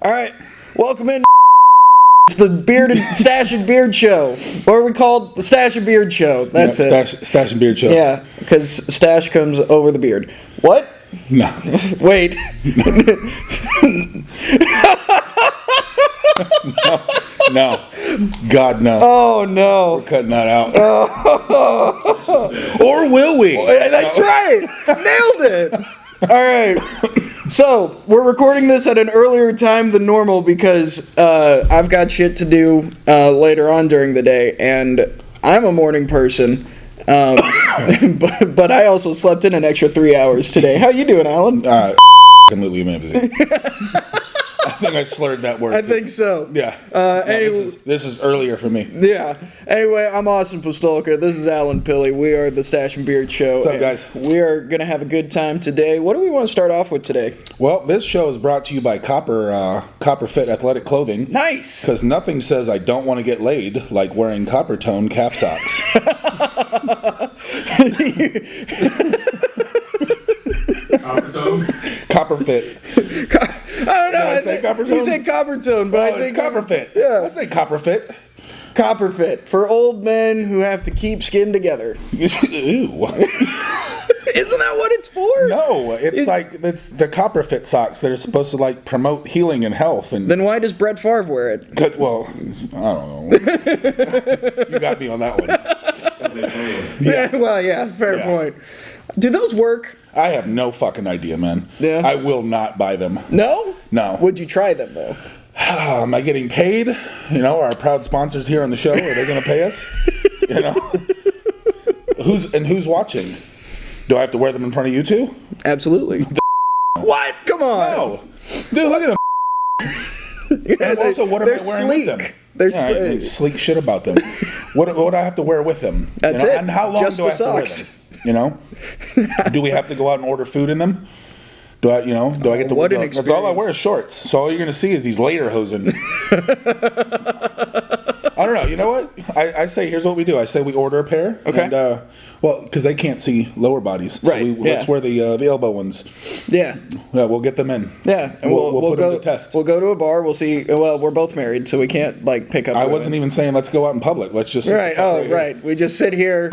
All right, welcome in. It's the Stache and Beard Show. What are we called? The Stache and Beard Show. That's it. Stache and Beard Show. Yeah, because Stache comes over the beard. What? No. Wait. No. God, no. Oh, no. We're cutting that out. Or will we? That's right. Nailed it. All right. So, we're recording this at an earlier time than normal because I've got shit to do later on during the day, and I'm a morning person. But I also slept in an extra 3 hours today. How you doing, Alan? Completely amazing. I think I slurred that word. I think so. Yeah. Anyway, this is earlier for me. Yeah. Anyway, I'm Austin Pistulka. This is Alan Pilley. We are the Stache and Beard Show. What's up, guys? We are going to have a good time today. What do we want to start off with today? Well, this show is brought to you by Copper Fit Athletic Clothing. Nice. Because nothing says I don't want to get laid like wearing copper tone cap socks. Copper tone? Copper Fit. I don't know. Did I say copper tone? You said copper tone, but I think it's Copper Fit. Yeah. I say Copper Fit. Copper Fit for old men who have to keep skin together. Ew. Isn't that what it's for? No, it's the Copper Fit socks that are supposed to like promote healing and health. And Then why does Brett Favre wear it? well, I don't know. You got me on that one. Yeah. Well, yeah. Fair point. Do those work? I have no fucking idea, man. Yeah. I will not buy them. No? No. Would you try them though? Am I getting paid? You know, our proud sponsors here on the show, are they going to pay us? You know? Who's watching? Do I have to wear them in front of you two? Absolutely. What? Come on. No. Dude, look at them. Yeah, And also, what am I wearing sleek. with them? They're All right, sleek shit about them. What do I have to wear with them? That's you know? it. And how long Just do I the have to wear socks. them? You know? Do we have to go out and order food in them? Do I get to what an That's all I wear is shorts. So all you're going to see is these lederhosen. I don't know. You know what? I say, here's what we do. I say we order a pair. Okay. And, well, because they can't see lower bodies. Right, So let's wear the elbow ones. Yeah. Yeah, we'll get them in. Yeah. And we'll put them to test. We'll go to a bar. We'll see. Well, we're both married, so we can't like pick up. I wasn't even saying let's go out in public. Let's just Right. Oh, right. We just sit here,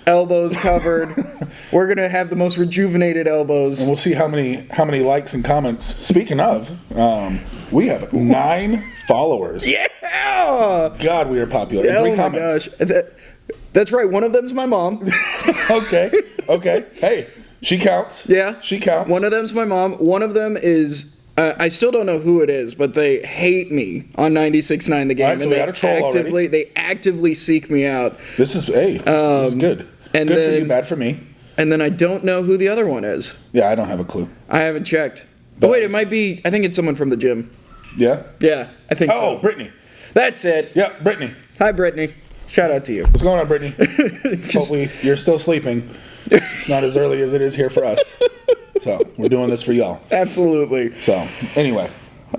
elbows covered. We're gonna have the most rejuvenated elbows. And we'll see how many likes and comments. Speaking of, we have 9 followers. Yeah. God, we are popular. And Oh 3 my comments. gosh. That's right. One of them's my mom. Okay. Hey, she counts. Yeah. She counts. One of them's my mom. One of them is. I still don't know who it is, but they hate me on 96.9 The Game. All right, so we got a troll already. They actively seek me out. This is this is good. and Good for then- you, bad for me. And then I don't know who the other one is. Yeah, I don't have a clue. I haven't checked. But wait, it might be. I think it's someone from the gym. Yeah? Yeah, I think Oh, so. Brittany. That's it. Yeah, Brittany. Hi, Brittany. Shout out to you. What's going on, Brittany? Hopefully you're still sleeping. It's not as early as it is here for us. So we're doing this for y'all. Absolutely. So anyway.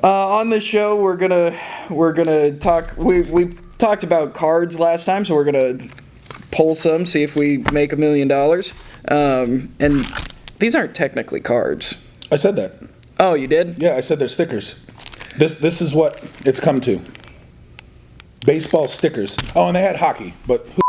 On the show, we're gonna talk. We talked about cards last time, so we're gonna pull some, see if we make $1 million. And these aren't technically cards. I said that. Oh, you did? Yeah, I said they're stickers. This is what it's come to. Baseball stickers. Oh, and they had hockey, but who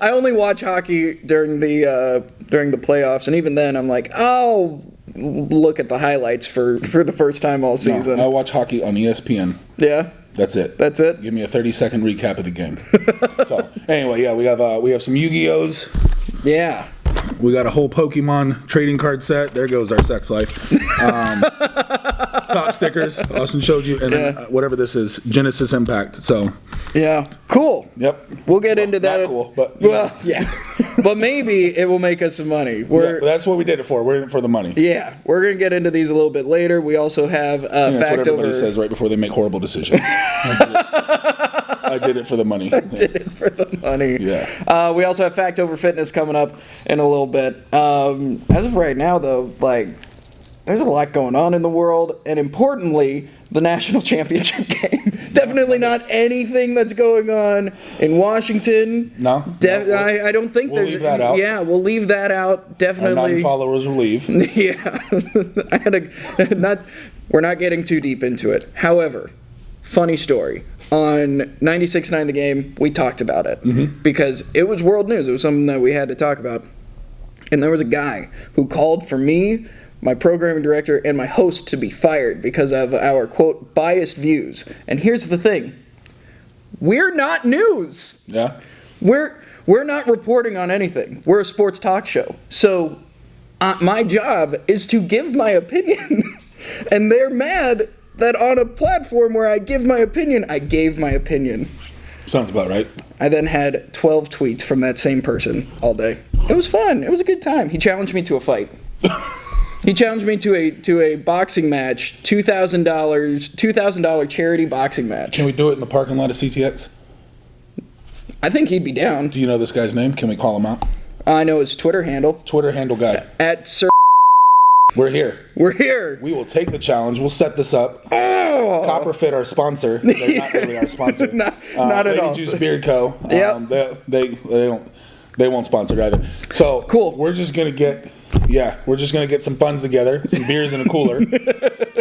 I only watch hockey during the playoffs, and even then, I'm like, oh, look at the highlights for the first time all season. No, I watch hockey on ESPN. Yeah, That's it. that's it. Give me a 30-second recap of the game. So anyway, yeah, we have some Yu-Gi-Ohs. Yeah. We got a whole Pokemon trading card set. There goes our sex life. Top stickers. Austin showed you, and then whatever this is, Genesis Impact. So Yeah. Cool. yep. We'll get into that. Not cool, but Well, yeah. But maybe it will make us some money. yeah, that's what we did it for. We're in it for the money. Yeah, we're going to get into these a little bit later. We also have That's what fact everybody over. says right before they make horrible decisions. I did it for the money. Did it for the money. Yeah. We also have fact over fitness coming up in a little bit. As of right now, though, like, there's a lot going on in the world, and importantly, the national championship game. Definitely not anything that's going on in Washington. No? I don't think we'll there's. leave that out. Yeah, we'll leave that out. Our Definitely. non-followers will leave. Yeah, I had a not. We're not getting too deep into it. However, funny story. On 96.9 The Game, we talked about it because it was world news. It was something that we had to talk about. And there was a guy who called for me, my programming director, and my host to be fired because of our, quote, biased views. And here's the thing. We're not news. Yeah. We're not reporting on anything. We're a sports talk show. So my job is to give my opinion. And they're mad that on a platform where I give my opinion, I gave my opinion. Sounds about right. I then had 12 tweets from that same person all day. It was fun. It was a good time. He challenged me to a fight. He challenged me to a boxing match, $2,000 charity boxing match. Can we do it in the parking lot of CTX? I think he'd be down. Do you know this guy's name? Can we call him out? I know his Twitter handle. Twitter handle guy. At Sir. We're here. We're here. We will take the challenge. We'll set this up. Oh. Copperfit, our sponsor. They're not really our sponsor. not at all. Lady Juice Beard Co. Yep. They won't sponsor it either. So cool. We're just gonna get some funds together, some beers in a cooler.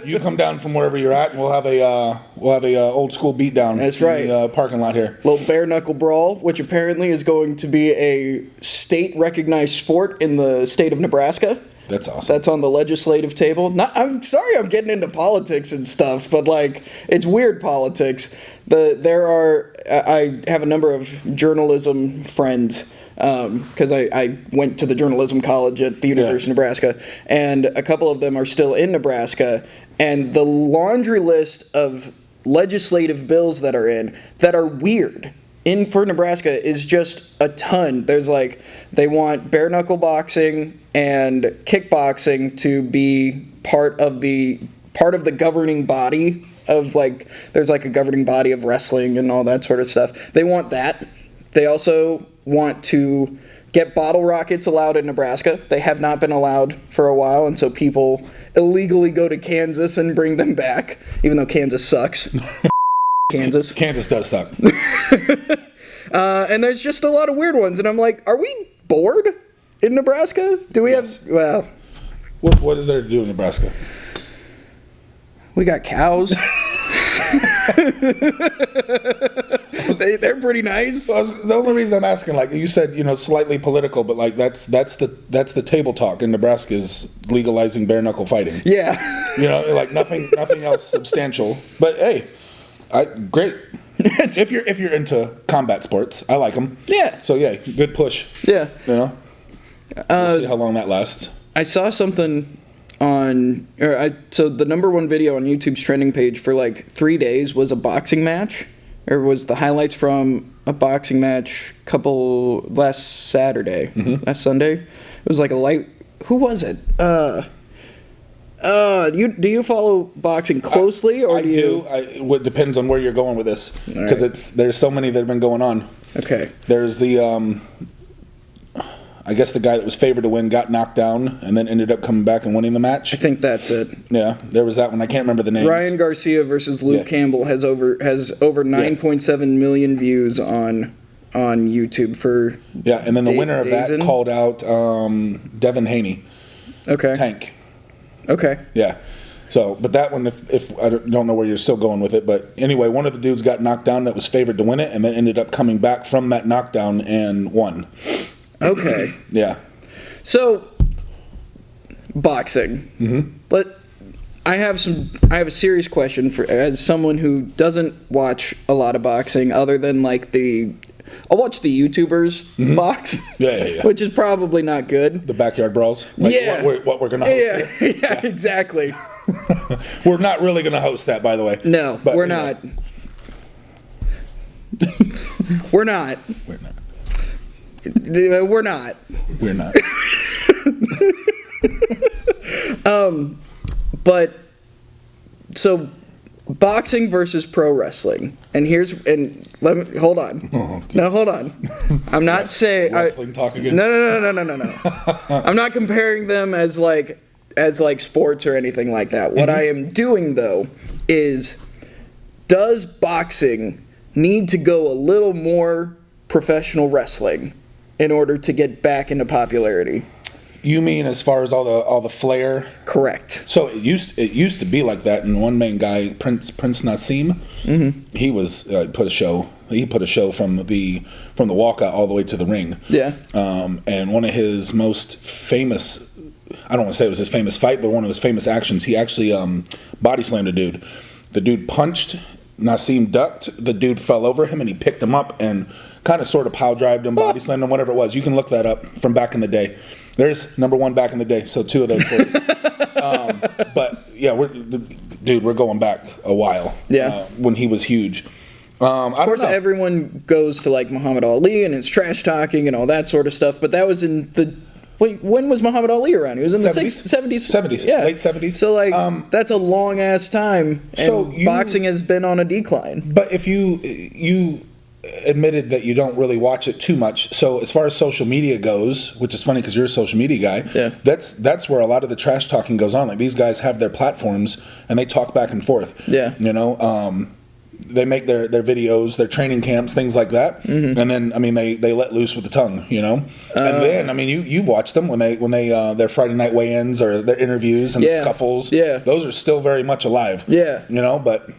You come down from wherever you're at, and we'll have a old school beatdown. That's right. In the parking lot here. Little bare knuckle brawl, which apparently is going to be a state recognized sport in the state of Nebraska. That's awesome. That's on the legislative table. I'm sorry I'm getting into politics and stuff, but like it's weird politics. I have a number of journalism friends because I went to the journalism college at the University of Nebraska, and a couple of them are still in Nebraska, and the laundry list of legislative bills that are weird for Nebraska is just a ton. There's like, they want bare knuckle boxing and kickboxing to be part of the governing body of, like, there's like a governing body of wrestling and all that sort of stuff. They want that. They also want to get bottle rockets allowed in Nebraska. They have not been allowed for a while, and so people illegally go to Kansas and bring them back, even though Kansas sucks. Kansas does suck. And there's just a lot of weird ones, and I'm like, are we bored in Nebraska? Do we have, well... What is there to do in Nebraska? We got cows. They're pretty nice. Well, the only reason I'm asking, like you said, slightly political, but like that's the table talk in Nebraska is legalizing bare knuckle fighting. Yeah. Like nothing else substantial. But hey, great. if you're into combat sports, I like them. Yeah. So yeah, good push. Yeah. We'll see how long that lasts. I saw something so the number one video on YouTube's trending page for like 3 days was a boxing match, or was the highlights from a boxing match last Saturday, last Sunday. It was like who was it? Do you follow boxing closely, or do you? It depends on where you're going with this, because there's so many that have been going on. Okay. There's the I guess the guy that was favored to win got knocked down and then ended up coming back and winning the match. I think that's it. Yeah, there was that one. I can't remember the name. Ryan Garcia versus Luke Campbell has over 9.7 million views on YouTube for. Yeah, and then the winner of that called out Devin Haney. Okay. Tank. Okay. Yeah. So, but that one, if I don't know where you're still going with it, but anyway, one of the dudes got knocked down that was favored to win it, and then ended up coming back from that knockdown and won. Okay. Yeah. So, boxing. Mm-hmm. But I have a serious question as someone who doesn't watch a lot of boxing other than like I'll watch the YouTubers box. Yeah. Which is probably not good. The backyard brawls. Like what we're gonna host. Yeah, exactly. We're not really gonna host that, by the way. No, we're not. We're not. We're not. We're not. We're not. But so boxing versus pro wrestling, and let me hold on. Oh, okay. No, hold on. I'm not saying wrestling talk again. No. I'm not comparing them as like sports or anything like that. What I am doing though is, does boxing need to go a little more professional wrestling in order to get back into popularity? You mean as far as all the flair? Correct. So it used to be like that. And one main guy, Prince Nassim, he was put a show. He put a show from the walkout all the way to the ring. Yeah. And one of his most famous, I don't want to say it was his famous fight, but one of his famous actions, he actually body slammed a dude. The dude punched, Nassim ducked, the dude fell over him, and he picked him up and kind of sort of pile drived him, body slammed him, whatever it was. You can look that up from back in the day. There's number one back in the day, so two of those for you. But yeah, we're going back a while. Yeah. When he was huge. Of course, everyone goes to like Muhammad Ali and it's trash talking and all that sort of stuff, but that was in the... Wait, when was Muhammad Ali around? He was in the 70s? 70s, yeah. Late 70s. So, like, that's a long-ass time, and boxing has been on a decline. But if you admitted that you don't really watch it too much, so as far as social media goes, which is funny because you're a social media guy, yeah. that's where a lot of the trash talking goes on. Like, these guys have their platforms, and they talk back and forth. Yeah. You know, they make their videos, their training camps, things like that, and then I mean they let loose with the tongue, you know. And then I mean you watch them when they their Friday night weigh-ins or their interviews and scuffles. Yeah, those are still very much alive. Yeah, you know, but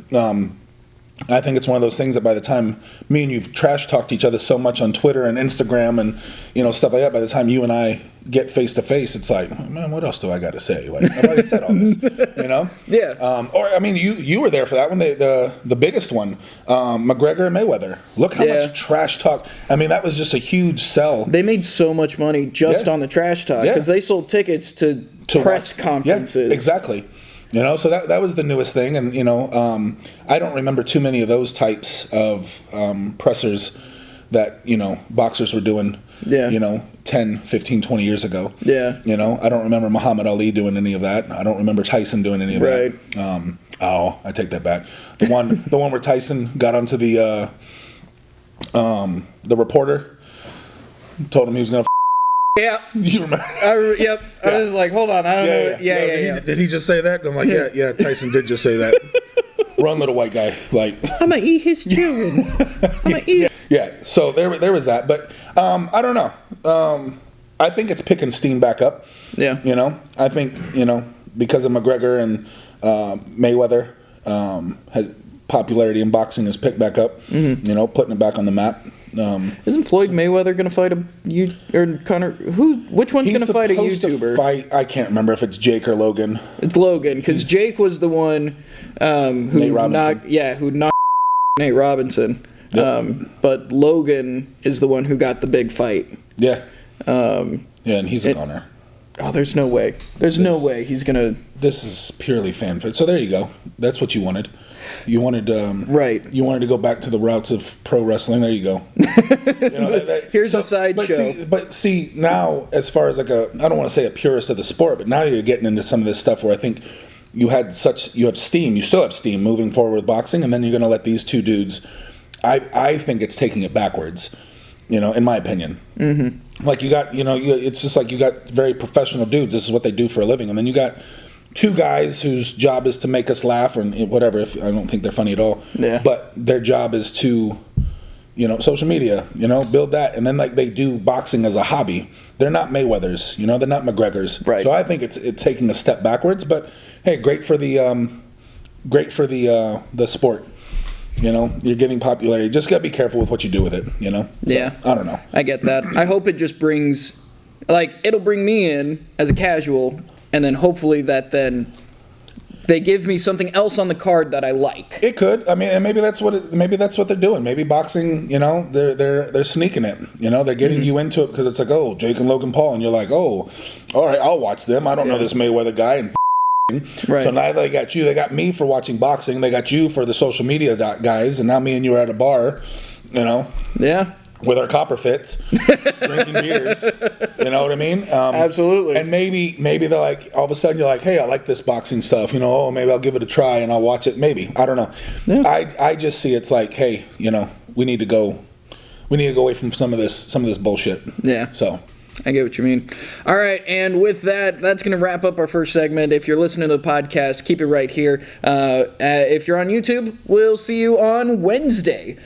I think it's one of those things that by the time me and you've trash talked each other so much on Twitter and Instagram and you know stuff like that, by the time you and I get face to face, it's like, oh, man, what else do I got to say? Like I've already said all this, you know. Yeah. Or I mean, you were there for that one, the biggest one, McGregor and Mayweather. Look how much trash talk. I mean, that was just a huge sell. They made so much money just on the trash talk because they sold tickets to press conferences. Yeah, exactly. You know, so that was the newest thing, and you know, I don't remember too many of those types of pressers that you know boxers were doing. Yeah. You know, 10, 15, 20 years ago. Yeah. You know, I don't remember Muhammad Ali doing any of that. I don't remember Tyson doing any of that. I take that back. The one where Tyson got onto the reporter, told him he was gonna. Yeah. You remember? Yep. I was like, hold on. I don't know. Yeah. Did he just say that? I'm like, yeah, Tyson did just say that. Run, little white guy. Like, I'm going to eat his children. I'm going to eat. Yeah, so there was that. But I don't know. I think it's picking steam back up. Yeah. You know, I think, you know, because of McGregor and Mayweather, popularity in boxing has picked back up. Mm-hmm. You know, putting it back on the map. Isn't Floyd Mayweather going to fight or Conor? Which one's going to fight a YouTuber? I can't remember if it's Jake or Logan. It's Logan because Jake was the one who knocked Nate Robinson. Yep. But Logan is the one who got the big fight. Yeah. And he's a goner. Oh, there's no way. There's no way he's gonna. This is purely fan fit. So there you go. That's what you wanted. You wanted right. You wanted to go back to the routes of pro wrestling. There you go. You know, here's a sideshow. But see now, as far as like I don't want to say a purist of the sport, but now you're getting into some of this stuff where I think you have steam. You still have steam moving forward with boxing, and then you're going to let these two dudes. I think it's taking it backwards. You know, in my opinion. Mm-hmm. Like you got, it's just like you got very professional dudes. This is what they do for a living, and then you got two guys whose job is to make us laugh or whatever. If I don't think they're funny at all. Yeah. But their job is to, social media. Build that, and then like they do boxing as a hobby. They're not Mayweathers. They're not McGregors. Right. So I think it's taking a step backwards. But hey, great for the sport. You're getting popularity. Just gotta be careful with what you do with it. So, yeah. I don't know. I get that. I hope it just brings, it'll bring me in as a casual, and then hopefully that then they give me something else on the card that I like. It could. I mean, and maybe that's what they're doing. Maybe boxing. They're sneaking it. They're getting you into it because it's like, oh, Jake and Logan Paul, and you're like, oh, all right, I'll watch them. I don't know this Mayweather guy and. Right. So now they got you. They got me for watching boxing. They got you for the social media guys, and now me and you are at a bar, Yeah. with our copper fits, drinking beers. You know what I mean? Absolutely. And maybe they're like, all of a sudden you're like, hey, I like this boxing stuff. Oh, maybe I'll give it a try and I'll watch it. Maybe, I don't know. Yeah. I just see it's like, hey, we need to go away from some of this bullshit. Yeah. So. I get what you mean. All right, and with that, that's going to wrap up our first segment. If you're listening to the podcast, keep it right here. If you're on YouTube, we'll see you on Wednesday.